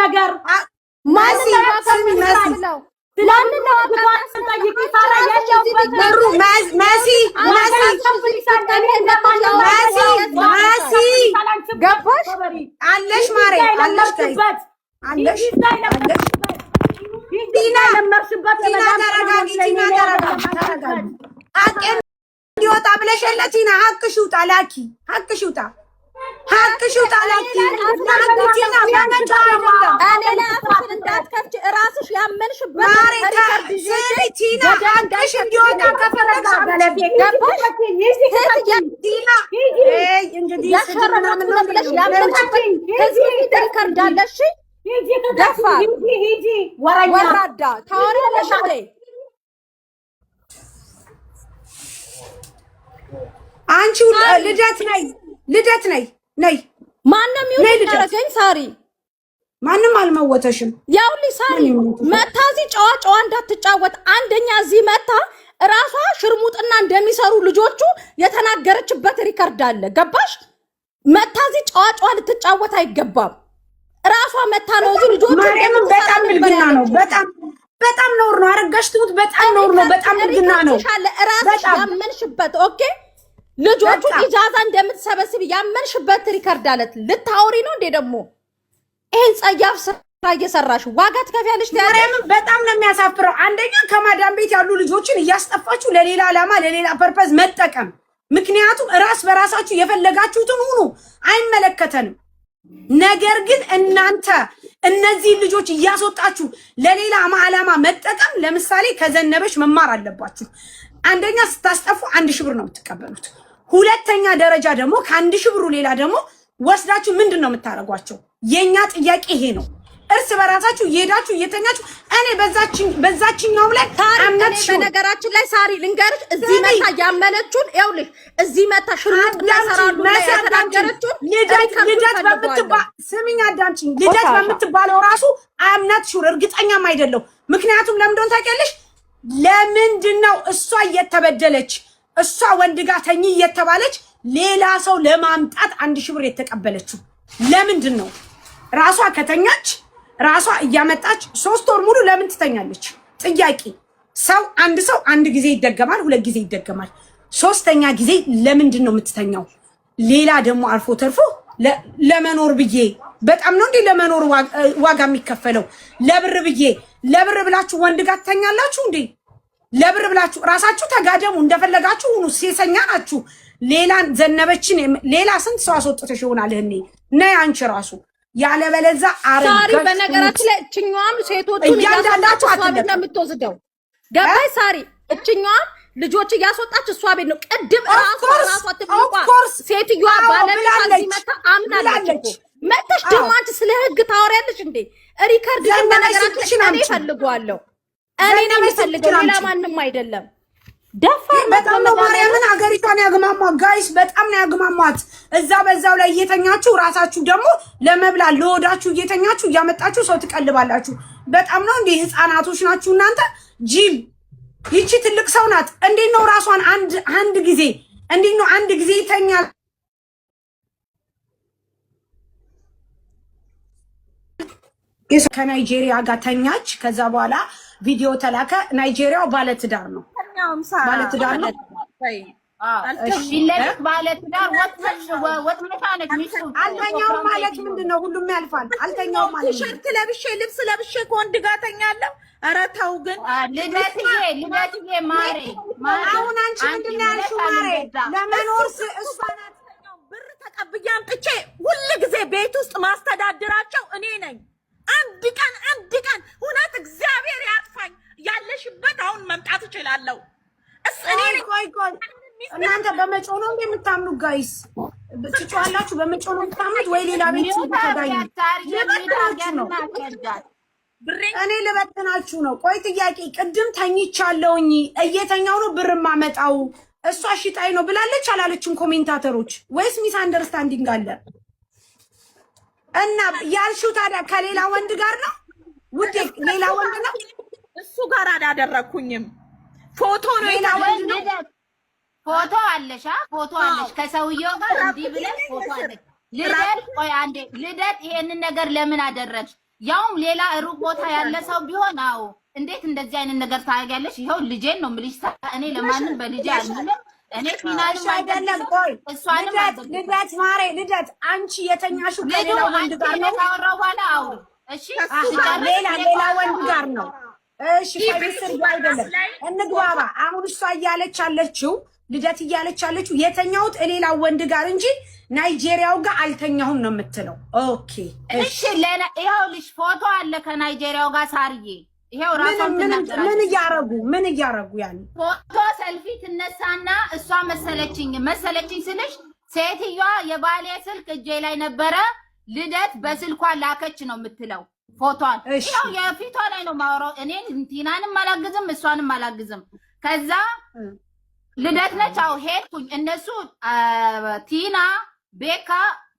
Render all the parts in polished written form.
ነገር ማሲ ገባሽ አለሽ ማሬ አለሽ ቲና ተረጋጊ ሀቅ እንዲወጣ ብለሽ የለ ቲና ሀቅሽ ይውጣ ላኪ ሀቅሽ ይውጣ ላኪ እንዳትከፍቺ እራስሽ ያመንሽበት ቲና ሀቅሽ እንዲወጣ ከፈለግሽ ወራዳ ታወሪያለሽ እንዴ? አንቺ ልደት ነይ ማንም ይወጣረገኝ ሳሪ ማንም አልመወተሽም። ያውሊ ሳሪ መታ እዚህ ጨዋ እንዳትጫወት አንደኛ እዚህ መታ ራሷ ሽርሙጥና እንደሚሰሩ ልጆቹ የተናገረችበት ሪከርድ አለ። ገባሽ? መታ እዚህ ጨዋ ልትጫወት አይገባም። ራሷ መታ ነው እዚህ ልጆቹ በጣም ልግና ነው። በጣም ነውር ነው። አረጋሽ ትሙት በጣም ነውር ነው። በጣም ልግና ነው። ራስሽ ያመንሽበት ኦኬ ልጆቹ ኢጃዛ እንደምትሰበስብ ያመንሽበት ሪከርድ አለት ልታውሪ ነው እንዴ? ደግሞ ይሄን ጸያፍ ስራ እየሰራሽ ዋጋ ትከፍያለሽ። ማርያምን በጣም ነው የሚያሳፍረው። አንደኛ ከማዳም ቤት ያሉ ልጆችን እያስጠፋችሁ ለሌላ ዓላማ ለሌላ ፐርፐዝ መጠቀም። ምክንያቱም ራስ በራሳችሁ የፈለጋችሁትን ሁኑ፣ አይመለከተንም። ነገር ግን እናንተ እነዚህ ልጆች እያስወጣችሁ ለሌላ ዓላማ መጠቀም፣ ለምሳሌ ከዘነበሽ መማር አለባችሁ። አንደኛ ስታስጠፉ 1000 ብር ነው የምትቀበሉት። ሁለተኛ ደረጃ ደግሞ ከ1000 ብሩ ሌላ ደግሞ ወስዳችሁ ምንድነው የምታረጓቸው? የኛ ጥያቄ ይሄ ነው። እርስ በራሳችሁ እየሄዳችሁ እየተኛችሁ እኔ በዛችኛው ላይ አምነትሽ በነገራችን ላይ ሳሪ ልንገርሽ እዚህ መታ ያመነችውን ይኸውልሽ እዚህ መታ ሽርሙጥ እንዳሰራሉ ያተናገረችውን ልደት ስሚኝ አዳምጪኝ። ልደት በምትባለው ራሱ አምነት ሹር እርግጠኛም አይደለው። ምክንያቱም ለምንድነው ታውቂያለሽ? ለምንድነው እሷ እየተበደለች እሷ ወንድ ጋር ተኝ እየተባለች ሌላ ሰው ለማምጣት 1000 ብር የተቀበለችው? ለምንድነው? ራሷ ከተኛች ራሷ እያመጣች 3 ወር ሙሉ ለምን ትተኛለች? ጥያቄ። አንድ ሰው አንድ ጊዜ ይደገማል፣ 2 ጊዜ ይደገማል። 3ኛ ጊዜ ለምንድነው የምትተኛው? ሌላ ደግሞ አልፎ ተርፎ ለመኖር ብዬ በጣም ነው እንዴ ለመኖር ዋጋ የሚከፈለው? ለብር ብላችሁ ወንድ ጋር ትተኛላችሁ እንዴ? ለብር ብላችሁ ራሳችሁ ተጋደሙ፣ እንደፈለጋችሁ ሁኑ። ሴሰኛ ናችሁ። ሌላ ዘነበችን ሌላ ስንት ሰው አስወጥተሽ ይሆናል። እኔ ነይ አንቺ ራሱ ያለበለዛ ሳሪ በነገራችን ላይ እችኛዋም ሴቶቹን እያስወጣች እሷ ቤት ነው የምትወስደው። ገባይ ሳሪ እችኛዋም ልጆች እያስወጣች እሷ ቤት ነው። ቅድም ራሷ ትብቋ ሴትዮዋ ባለቤቷ እዚህ መታ አምናለች እኮ መተሽ ደግሞ አንቺ ስለ ህግ ታወሪያለሽ እንዴ? ሪከርድ ግን በነገራችን ላይ እኔ ፈልጓለሁ። እኔ ነው የምፈልገው ሌላ ማንንም አይደለም። ደፋር በጣም ነው ማርያምን ሀገሪቷን ያግማሟት። ጋይስ በጣም ነው ያግማሟት። በዛው ላይ እየተኛችሁ ራሳችሁ ደግሞ ለመብላት ለወዳችሁ እየተኛችሁ እያመጣችሁ ሰው ትቀልባላችሁ። በጣም ነው እንዴ? ህፃናቶች ናችሁ እናንተ ጂል። ይቺ ትልቅ ሰው ናት። እንዴት ነው ራሷን አንድ ጊዜ እንዴት ነው አንድ ጊዜ ይተኛል ከናይጄሪያ ጋር ተኛች። ከዛ በኋላ ቪዲዮ ተላከ። ናይጄሪያው ባለትዳር ነው። ባለትዳር ነው። አልተኛውም ማለት ምንድነው? ሁሉም ያልፋል። አልተኛውም ማለት ቲሸርት ለብሼ ልብስ ለብሼ ከወንድ ጋር ተኛለሁ። ኧረ ተው ግን ልደትዬ ማሬ አሁን አንቺ ምንድን ነው ያልሽው? ማሬ ለመኖር እሷ ናት ብር ተቀብዬ አምጥቼ ሁሉ ጊዜ ቤት ውስጥ ማስተዳድራቸው እኔ ነኝ። አንድ ቀን እውነት እግዚአብሔር ያጥፋኝ። ያለሽበት አሁን መምጣት እችላለሁ። ቆይ እናንተ በመጮ ነው የምታምኑ? ጋይስ ትጮሃላችሁ። በመጮ ነው የምታምኑት ወይ ሌላ ቤት ተዳይ ነው? እኔ ልበትናችሁ ነው። ቆይ ጥያቄ። ቅድም ተኝቻለሁኝ እየተኛው ነው ብር ማመጣው እሷ ሽጣይ ነው ብላለች አላለችም? ኮሜንታተሮች ወይስ ሚስ አንደርስታንዲንግ አለ? እና ያልሽው ታዲያ ከሌላ ወንድ ጋር ነው ውዴ? ሌላ ወንድ ነው እሱ ጋር አላደረኩኝም። ፎቶ ነው ሌላ ወንድ ነው። ፎቶ አለሽ ፎቶ አለሽ ከሰውየው ጋር እንዲህ ብለሽ ፎቶ አለሽ። ልደት ቆይ አንዴ ልደት ይሄንን ነገር ለምን አደረግሽ? ያውም ሌላ ሩቅ ቦታ ያለ ሰው ቢሆን አዎ እንዴት እንደዚህ አይነት ነገር ታያለሽ? ይሄው ልጄን ነው የምልሽ። እኔ ለማንም በልጄ አልምልም። እኔ ፊናንም አይደለም ቆይ እሷንም ልደት ማሬ ልደት አንቺ የተኛሹ ከሌላ ወንድ ጋር ነው ታወራው በኋላ አውሪ እሺ። ሌላ ወንድ ጋር ነው እሺ። ከይስር አይደለም እንግባባ። አሁን እሷ እያለች አለችው ልደት እያለች አለችው የተኛሁት ሌላ ወንድ ጋር እንጂ ናይጄሪያው ጋር አልተኛሁም ነው የምትለው። ኦኬ እሺ። ይኸውልሽ ፎቶ አለ ከናይጄሪያው ጋር ሳርዬ። ይሄው ራሷን ምን እያረጉ ያኔ ፎቶ ሰልፊ ትነሳና እሷ መሰለችኝ ስልሽ ሴትዮዋ የባሌ ስልክ እጄ ላይ ነበረ ልደት በስልኳ ላከች ነው የምትለው ፎቶን። ይሄው የፊቷ ላይ ነው ማወራው። እኔ ቲናንም አላግዝም እሷንም አላግዝም። ከዛ ልደት ነች አው ሄድኩኝ። እነሱ ቲና ቤካ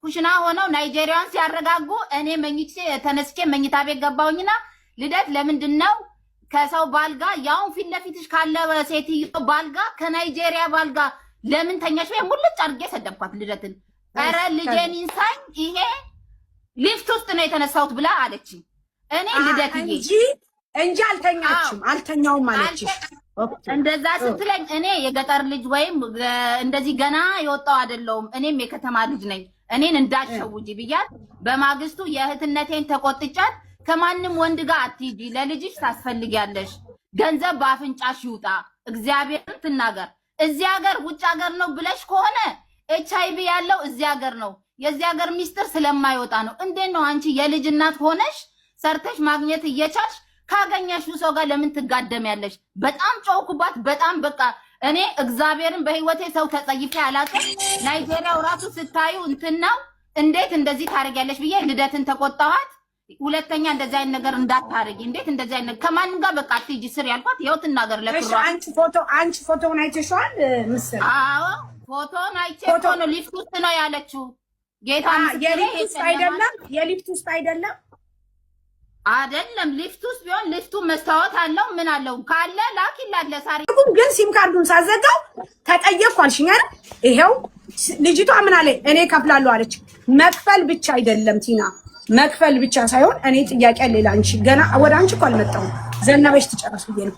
ኩሽና ሆነው ናይጄሪያን ሲያረጋጉ እኔ ተነስቼ መኝታ ቤት ገባሁኝና ልደት ለምንድነው ከሰው ባልጋ ያው ፊት ለፊትሽ ካለ ሴትዮ ባልጋ ከናይጄሪያ ባልጋ ለምን ተኛሽ? ወይ ሙልጭ አድርጌ ሰደብኳት ልደትን። ኧረ ልጄን ይንሳኝ ይሄ ሊፍት ውስጥ ነው የተነሳሁት ብላ አለች። እኔ ልደትዬ እንጂ አልተኛውም አለችሽ። እንደዛ ስትለኝ እኔ የገጠር ልጅ ወይም እንደዚህ ገና የወጣው አይደለሁም። እኔም የከተማ ልጅ ነኝ። እኔን እንዳትሸውጂ ብያት በማግስቱ የእህትነቴን ተቆጥጫት ከማንም ወንድ ጋር አትሂጂ፣ ለልጅሽ ታስፈልጊያለሽ፣ ገንዘብ በአፍንጫሽ ይውጣ፣ እግዚአብሔርን ትናገር። እዚህ ሀገር ውጭ ሀገር ነው ብለሽ ከሆነ HIV ያለው እዚህ ሀገር ነው። የዚህ ሀገር ሚስጥር ስለማይወጣ ነው። እንዴት ነው አንቺ የልጅ እናት ሆነሽ ሰርተሽ ማግኘት እየቻልሽ ካገኘሽው ሰው ጋር ለምን ትጋደሚያለሽ? በጣም ጮኩባት። በጣም በቃ እኔ እግዚአብሔርን በህይወቴ ሰው ተጸይፌ አላውቅም። ናይጄሪያው ራሱ ስታዩ እንትን ነው እንዴት እንደዚህ ታረጊያለሽ ብዬ ልደትን ተቆጣኋት። ሁለተኛ እንደዚህ አይነት ነገር እንዳታረጊ፣ እንዴት እንደዚህ አይነት ከማንም ጋር በቃ አትሂጂ ስር ያልኳት ይኸው ትናገር ለክሯ። አንቺ ፎቶውን አይተሽዋል? ምስል አዎ ፎቶውን አይቼ ፎቶ ነው ሊፍት ውስጥ ነው ያለችው። ጌታ የሊፍት ውስጥ አይደለም አይደለም ሊፍት ውስጥ ቢሆን ሊፍቱ መስታወት አለው ምን አለው ካለ ላኪላት ለሳሪ። ግን ሲም ካርዱን ሳዘጋው ተጠየቅኩ አልሽኝ አይደል? ይሄው ልጅቷ ምን አለ እኔ ከፍላለሁ አለች። መክፈል ብቻ አይደለም ቲና፣ መክፈል ብቻ ሳይሆን እኔ ጥያቄ ሌላ አንቺ ገና ወደ አንቺ እኮ አልመጣሁም። ዘነበሽ ትጨርስ ብዬ ነው።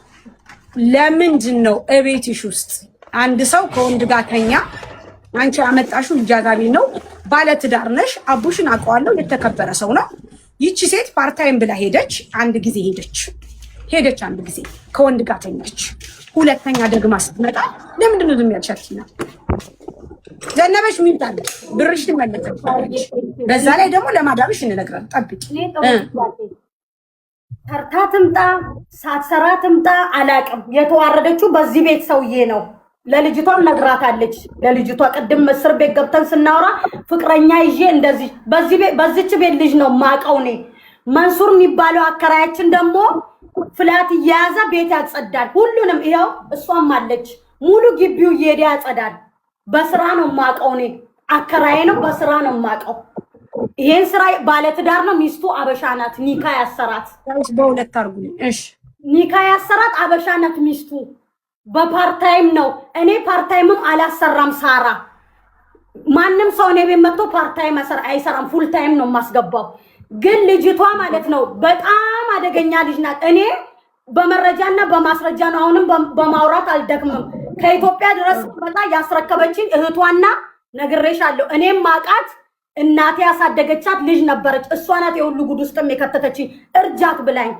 ለምንድን ነው እቤትሽ ውስጥ አንድ ሰው ከወንድ ጋር ተኛ? አንቺ ያመጣሽው ልጃጋቢ ነው፣ ባለትዳር ነሽ፣ አቡሽን አውቀዋለሁ፣ የተከበረ ሰው ነው። ይቺ ሴት ፓርታይም ብላ ሄደች፣ አንድ ጊዜ ሄደች አንድ ጊዜ ከወንድ ጋር ተኛች። ሁለተኛ ደግማ ስትመጣ ለምንድን ነው ዝም ያልሻት? ዘነበሽ ሚልታል ብርሽ ትመለከታለች። በዛ ላይ ደግሞ ለማዳብሽ እንነግራለን። ጠብቂ። ሰርታ ትምጣ ሳትሰራ ትምጣ አላቅም። የተዋረደችው በዚህ ቤት ሰውዬ ነው። ለልጅቷም ነግራታለች። ለልጅቷ ቅድም እስር ቤት ገብተን ስናወራ ፍቅረኛ ይዤ እንደዚህ በዚች ቤት ልጅ ነው ማቀው እኔ። መንሱር የሚባለው አከራያችን ደግሞ ፍላት እየያዘ ቤት ያጸዳል። ሁሉንም ይኸው እሷም አለች። ሙሉ ግቢው እየሄደ ያጸዳል። በስራ ነው ማቀው እኔ። አከራዬ ነው፣ በስራ ነው ማቀው። ይሄን ስራ ባለትዳር ነው። ሚስቱ አበሻ ናት። ኒካ ያሰራት በሁለት አርጉኝ። እሺ ኒካ ያሰራት አበሻ ናት ሚስቱ። በፓርታይም ነው። እኔ ፓርታይምም አላሰራም። ሳራ ማንም ሰው እኔ ቤት መጥቶ ፓርታይም አይሰራም። ፉል ታይም ነው የማስገባው። ግን ልጅቷ ማለት ነው በጣም አደገኛ ልጅ ናት። እኔ በመረጃና በማስረጃ ነው አሁንም በማውራት አልደክምም። ከኢትዮጵያ ድረስ መጣ ያስረከበችኝ እህቷና ነግሬሻለሁ። እኔም ማቃት እናቴ ያሳደገቻት ልጅ ነበረች። እሷ ናት የሁሉ ጉድ ውስጥም የከተተችኝ እርጃት ብላኝ።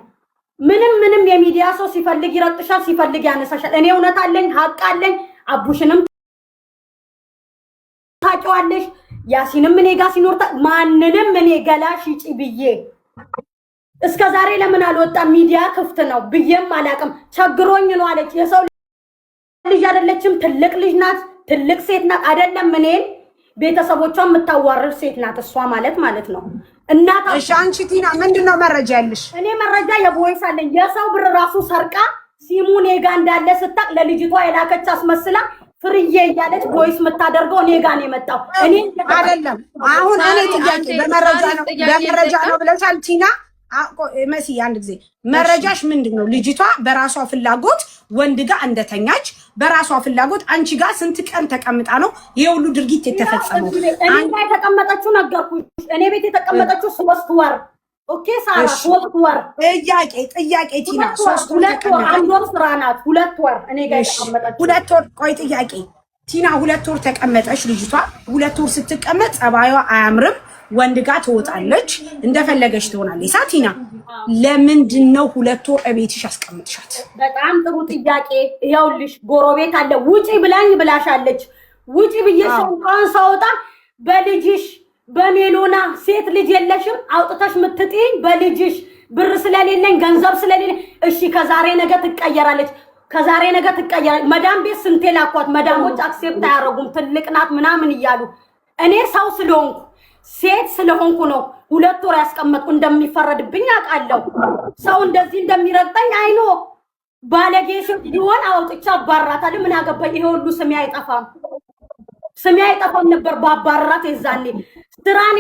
ምንም የሚዲያ ሰው ሲፈልግ ይረጥሻል፣ ሲፈልግ ያነሳሻል። እኔ እውነት አለኝ፣ ሀቅ አለኝ። አቡሽንም ታውቂዋለሽ፣ ያሲንም እኔ ጋር ሲኖር ማንንም እኔ ገላሽ ይጪ ብዬ እስከ ዛሬ ለምን አልወጣም? ሚዲያ ክፍት ነው ብዬም አላውቅም። ቸግሮኝ ነው አለች። የሰው ልጅ አይደለችም፣ ትልቅ ልጅ ናት፣ ትልቅ ሴት ናት። አይደለም እኔን ቤተሰቦቿን የምታዋርድ ሴት ናት እሷ ማለት ነው። እናታ እሺ፣ አንቺ ቲና ምንድነው መረጃ ያለሽ? እኔ መረጃ የቮይስ አለኝ። የሰው ብር ራሱ ሰርቃ ሲሙ እኔ ጋር እንዳለ ስታቅ ለልጅቷ የላከች አስመስላ ፍርዬ እያለች ቮይስ የምታደርገው እኔ ጋር ነው የመጣው። እኔ አይደለም አሁን እኔ ጥያቄ በመረጃ ነው ብለሻል ቲና። መሲ አንድ ጊዜ መረጃሽ ምንድነው? ልጅቷ በራሷ ፍላጎት ወንድ ጋር እንደተኛች በራሷ ፍላጎት አንቺ ጋር ስንት ቀን ተቀምጣ ነው ይሄ ሁሉ ድርጊት የተፈጸመው? እኔ ጋር የተቀመጠችው ነገርኩሽ። እኔ ቤት የተቀመጠችው 3 ወር ኦኬ ሳራ 3 ወር ጥያቄ ቲና 3 ወር 2 ወር 1 ወር ስራ ናት 2 ወር እኔ ጋር ተቀመጠች 2 ወር ቆይ ጥያቄ ቲና 2 ወር ተቀመጠች ልጅቷ 2 ወር ስትቀመጥ ጸባይዋ አያምርም ወንድ ጋር ትወጣለች እንደፈለገች ትሆናለች ሳቲና ለምንድን ነው 2 ወር እቤትሽ አስቀምጥሻት በጣም ጥሩ ጥያቄ ይኸውልሽ ጎረቤት አለ ውጪ ብላኝ ብላሻለች ውጪ ብዬሽ እንኳን ሳወጣ በልጅሽ በሜሎና ሴት ልጅ የለሽም አውጥተሽ ምትጥኝ በልጅሽ ብር ስለሌለኝ ገንዘብ ስለሌለኝ እሺ ከዛሬ ነገ ትቀየራለች ከዛሬ ነገ ትቀየራለች መዳም ቤት ስንቴ ላኳት መዳሞች አክሴፕት አያረጉም ትልቅ ናት ምናምን እያሉ እኔ ሰው ስለሆንኩ ሴት ስለሆንኩ ነው 2 ወር ያስቀመጥኩ እንደሚፈረድብኝ አውቃለሁ ሰው እንደዚህ እንደሚረግጠኝ አይኖ ባለጌሽ ቢሆን አውጥቻ አባራታለሁ ምን አገባኝ ይሄ ሁሉ ስሜ አይጠፋም ነበር ባባራት የዛኔ ትራኔ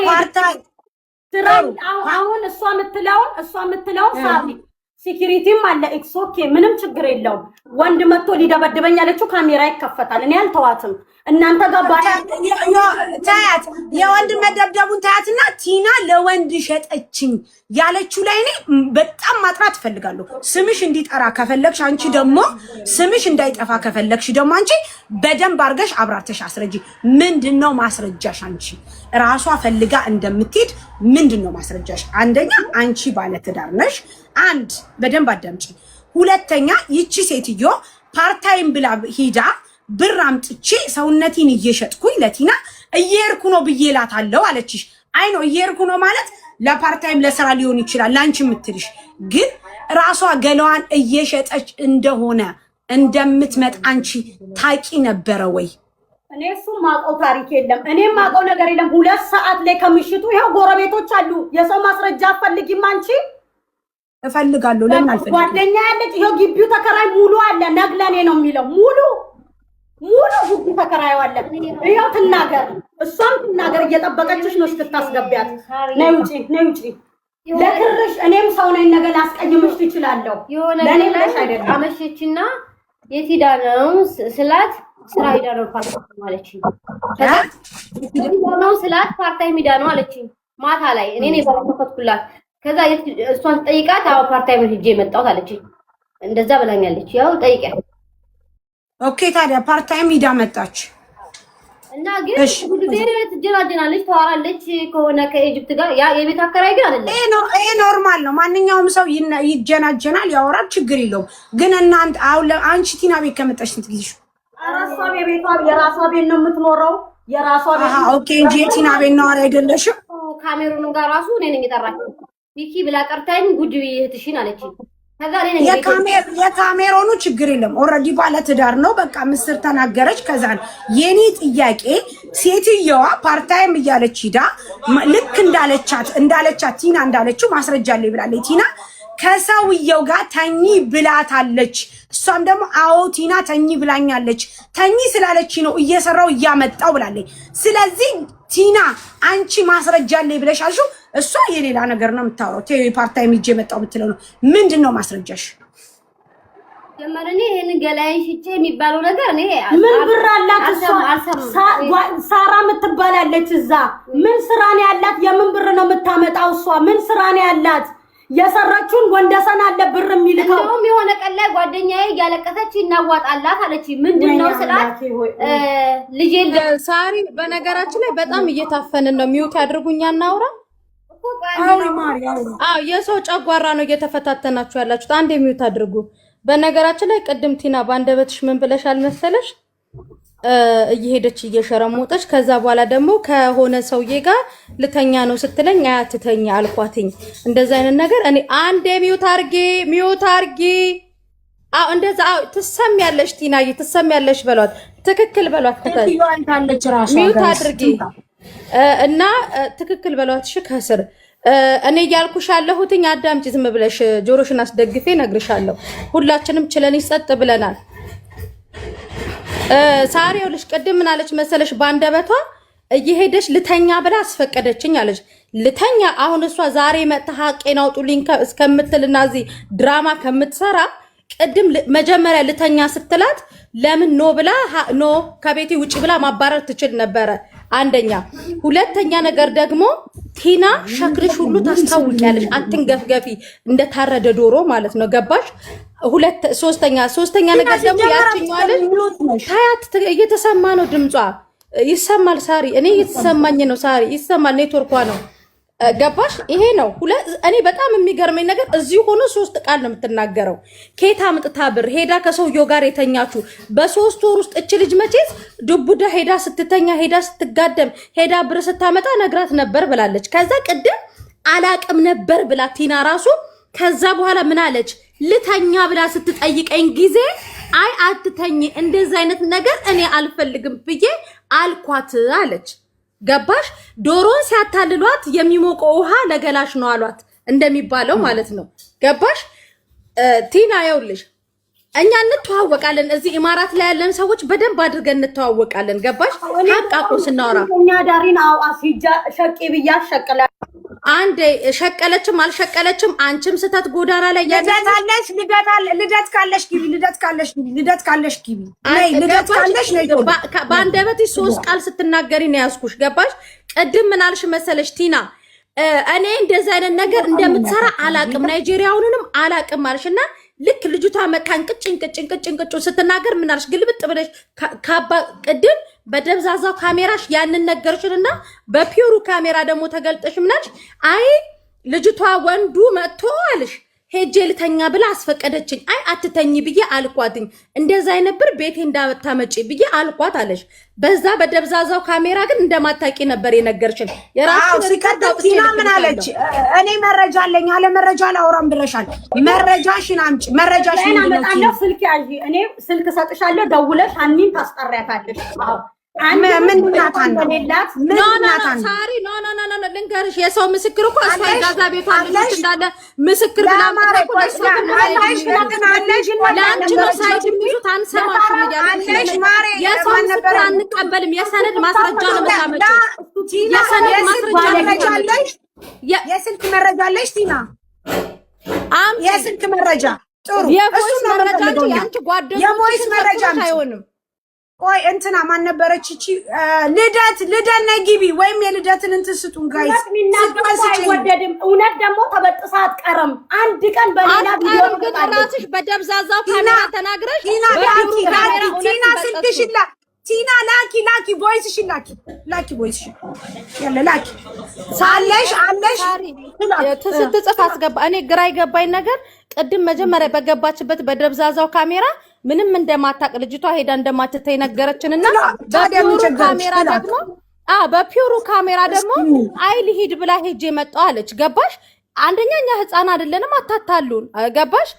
አሁን እሷ የምትለውን ሳቢ ሴኩሪቲም አለ ኤክስ ኦኬ ምንም ችግር የለውም ወንድ መጥቶ ሊደበድበኝ ያለችው ካሜራ ይከፈታል እኔ አልተዋትም እናንተ ጋር ታያት የወንድ መደብደቡን ታያትና ቲና ለወንድ ሸጠችኝ ያለችው ላይ እኔ በጣም ማጥራት ፈልጋለሁ ስምሽ እንዲጠራ ከፈለግሽ አንቺ ደግሞ ስምሽ እንዳይጠፋ ከፈለግሽ ደግሞ አንቺ በደንብ አርገሽ አብራርተሽ አስረጂ ምንድነው ማስረጃሽ አንቺ ራሷ ፈልጋ እንደምትሄድ ምንድነው ማስረጃሽ አንደኛ አንቺ ባለ ትዳር ነሽ አንድ በደንብ አዳምጪ ሁለተኛ ይቺ ሴትዮ ፓርታይም ብላ ሂዳ ብር አምጥቼ ሰውነቴን እየሸጥኩኝ ለቲና እየሄድኩ ነው ብዬላታለሁ አለችሽ አይ ነው እየሄድኩ ነው ማለት ለፓርታይም ለስራ ሊሆን ይችላል ላንቺ የምትልሽ ግን ራሷ ገለዋን እየሸጠች እንደሆነ እንደምትመጣ አንቺ ታቂ ነበረ ወይ እኔ እሱ ማቀው ታሪክ የለም እኔ ማቀው ነገር የለም 2 ሰዓት ላይ ከምሽቱ ይሄው ጎረቤቶች አሉ የሰው ማስረጃ ፈልጊም አንቺ እፈልጋለሁ ለምን አልፈልግም ጓደኛ ያለች ይሄው ግቢው ተከራይ ሙሉ አለ ነግለኔ ነው የሚለው ሙሉ ግቢው ተከራይ አለ ይሄው ትናገር እሷም ትናገር እየጠበቀችሽ ነው እስክታስገቢያት ነይ ውጪ ለክርሽ እኔም ሰው ነኝ ነገ ላስቀይምሽ ትችላለሁ ለኔ ብለሽ አይደለም አመሸችና የት ሄዳ ነው ስላት ስራ ሄዳ ነው ፓርታይም አለችኝ ነው ስላት ፓርታይም ሄዳ ነው አለችኝ ማታ ላይ እኔ ነኝ ባለፈትኩላት ከዛ እሷን ጠይቃት አው ፓርታይም ሄጄ መጣሁ አለችኝ እንደዛ ብላኛለች ያው ጠይቀኝ ኦኬ ታዲያ ፓርታይም ሄዳ መጣች እና ግን ሁሉ ጊዜ ትጀናጀናለች ተዋራለች ከሆነ ከኢጅፕት ጋር ያ የቤት አከራይ ግን አይደለም ይሄ ኖርማል ነው ማንኛውም ሰው ይጀናጀናል ያወራል ችግር የለውም ግን እናንተ አንቺ ቲና ቤት ከመጣሽ ትግይሽ አራሷ ቤቷ የራሷ ቤት ነው የምትኖረው የራሷ ቤት ኦኬ እንጂ ቲና ቤት ነው አይደለሽም ካሜሩን ጋር ራሱ እኔ ነኝ የጠራችው ቢኪ ብላ ቀርታኝ ጉድ እህትሽን አለችኝ ከዛ እኔ ነኝ የካሜሮኑ ችግር የለም ኦሬዲ ባለ ትዳር ነው በቃ ምስር ተናገረች ከዛን የኔ ጥያቄ ሴትየዋ ፓርታይም እያለች ሂዳ ልክ እንዳለቻት ቲና እንዳለችው ማስረጃ አለኝ ብላለች ቲና ከሰውየው ጋር ተኝ ብላታለች እሷም ደግሞ አዎ ቲና ተኝ ብላኛለች ተኝ ስላለች ነው እየሰራው እያመጣው ብላለች ስለዚህ ቲና አንቺ ማስረጃ አለኝ ብለሻልሽው እሷ የሌላ ነገር ነው የምታወራው ፓርታይም ሂጄ መጣው ብትለው ነው ምንድነው ማስረጃሽ ጀመረኔ ይሄን ገላይን ሽጬ የሚባለው ነገር እኔ ምን ብር አላት እሷ ሳራ የምትባላለች እዛ ምን ስራ ነው ያላት የምን ብር ነው የምታመጣው እሷ ምን ስራ ነው ያላት የሰራችውን ወንደሰን አለ ብር የሚልከው እንደውም የሆነ ቀን ላይ ጓደኛዬ ያለቀሰች እናዋጣላት አለች ምንድነው ስላት ልጄ ሳሪ በነገራችን ላይ በጣም እየታፈንን ነው ሚውት ያድርጉኛ እናውራ የሰው ጨጓራ ነው እየተፈታተናችሁ ያላችሁት አንዴ ሚውት አድርጉ በነገራችን ላይ ቅድም ቲና ባንደበትሽ ምን ብለሻል መሰለሽ እየሄደች እየሸረሞጠች ከዛ በኋላ ደግሞ ከሆነ ሰውዬ ጋር ልተኛ ነው ስትለኝ አያትተኛ አልኳትኝ እንደዛ አይነት ነገር እኔ አንዴ ሚውት አርጊ እንደዛ ትሰሚያለሽ ቲናዬ ትሰሚያለሽ በሏት ትክክል በሏት ሚውት አድርጊ እና ትክክል በሏት እሺ ከስር እኔ ያልኩሽ ያለሁትኝ አዳምጪ ዝም ብለሽ ጆሮሽን አስደግፌ ነግርሻለሁ ሁላችንም ችለን ይጸጥ ብለናል ሳሪው ልጅ ቅድም ምን አለች መሰለሽ ባንደበቷ እየሄደች ልተኛ ብላ አስፈቀደችኝ አለች ልተኛ አሁን እሷ ዛሬ መጣ ሀቄን አውጡልኝ እስከምትልና እዚህ ድራማ ከምትሰራ ቅድም መጀመሪያ ልተኛ ስትላት ለምን ኖ ብላ ኖ ከቤቴ ውጪ ብላ ማባረር ትችል ነበረ አንደኛ። ሁለተኛ ነገር ደግሞ ቲና ሸክልሽ ሁሉ ታስታውቂያለሽ። አትንገፍገፊ እንደታረደ ዶሮ ማለት ነው። ገባሽ? ሶስተኛ ነገር ደግሞ ያችኛዋለሽ ታያት እየተሰማ ነው ድምጿ ይሰማል። ሳሪ እኔ እየተሰማኝ ነው። ሳሪ ይሰማል። ኔትወርኳ ነው። ገባሽ? ይሄ ነው። እኔ በጣም የሚገርመኝ ነገር እዚህ ሆኖ 3 ቃል ነው የምትናገረው። ኬታ ምጥታ ብር ሄዳ ከሰውየው ጋር የተኛችሁ በ3 ወር ውስጥ እች ልጅ መቼስ ዱቡዳ ሄዳ ስትተኛ ሄዳ ስትጋደም ሄዳ ብር ስታመጣ ነግራት ነበር ብላለች። ከዛ ቅድም አላቅም ነበር ብላ ቲና ራሱ ከዛ በኋላ ምን አለች? ልተኛ ብላ ስትጠይቀኝ ጊዜ አይ አትተኝ እንደዛ አይነት ነገር እኔ አልፈልግም ብዬ አልኳት አለች። ገባሽ? ዶሮን ሲያታልሏት የሚሞቀው ውሃ ለገላሽ ነው አሏት እንደሚባለው ማለት ነው። ገባሽ? ቲና ይኸውልሽ እኛ እንተዋወቃለን። እዚህ ኢማራት ላይ ያለን ሰዎች በደንብ አድርገን እንተዋወቃለን። ገባሽ? ሀቃቁ ስናወራ እኛ ዳሪን አሲጃ ሸቂ ብያ ሸቀለ አንዴ ሸቀለችም አልሸቀለችም አንቺም ስተት ጎዳና ላይ ያለሽ ልደት ካለሽ ግቢ ልደት ካለሽ ነው። በአንደበትሽ 3 ቃል ስትናገሪ ነው ያዝኩሽ። ገባሽ? ቅድም ምን አልሽ መሰለሽ ቲና እኔ እንደዛ አይነት ነገር እንደምትሰራ አላቅም ናይጄሪያውንንም አላቅም አልሽና ልክ ልጅቷ መታን ቅጭን ስትናገር ምን አልሽ? ግልብጥ ብለሽ ቅድም በደብዛዛው ካሜራሽ ያንን ነገርሽንና በፒውሩ ካሜራ ደግሞ ተገልጠሽ ምናልሽ? አይ ልጅቷ ወንዱ መጥቶ አልሽ ሄጄ ልተኛ ብላ አስፈቀደችኝ። አይ አትተኝ ብዬ አልኳትኝ። እንደዛ አይነት ብር ቤቴ እንዳታመጪ ብዬ አልኳት አለሽ። በዛ በደብዛዛው ካሜራ ግን እንደማታቂ ነበር የነገርሽን። የራስሽ ሪከርድ ቲና ምን አለች? እኔ መረጃ አለኝ አለ መረጃ ላውራም ብለሻል። መረጃሽን አምጪ። መረጃሽን አመጣለሁ። ስልክ ያዢ። እኔ ስልክ ሰጥሻለሁ። ደውለሽ አኒን ታስጠሪያታለሽ። ምን ናታን ሳሪ ኖ ልንገርሽ፣ የሰው ምስክር እኮ እሷ ጋዛ ቤቷ ልጅ እንዳለ ምስክር ብላ ለአንቺ ነው ሳይድ የሚሉት አንሰማሽም እያለች የሰው ምስክር አንቀበልም። የሰነድ ማስረጃ ነው የምታመጪው። የሰነድ ማስረጃ የስልክ መረጃ አለሽ ቲና? የስልክ መረጃ ጥሩ። የቮይስ መረጃ እንጂ የአንቺ ጓደኞች መረጃ አይሆንም። ቆይ እንትና ማን ነበረች እቺ? ልደት ነይ ግቢ፣ ወይም የልደትን እንትን ስጡን ጋይስ። አይወደድም። እውነት ደግሞ ተበጥሳ አትቀርም። አንድ ቀን በሌላ ቪዲዮ ራስሽ በደብዛዛው ካሜራ ተናግረሽ ቲና ስልክሽን ቲና ላኪ ቮይስሽን ላኪ ቮይስሽን ያለ ላኪ ሳለሽ አለሽ ስትጽፍ አስገባ። እኔ ግራ ይገባኝ ነገር ቅድም መጀመሪያ በገባችበት በደብዛዛው ካሜራ ምንም እንደማታቅ ልጅቷ ሄዳ እንደማትተይ ነገረችንና በፒውሩ ካሜራ ደግሞ አይ ልሂድ ብላ ሄጄ መጣሁ አለች። ገባሽ? አንደኛ እኛ ህፃን አይደለንም፣ አታታሉን። ገባሽ?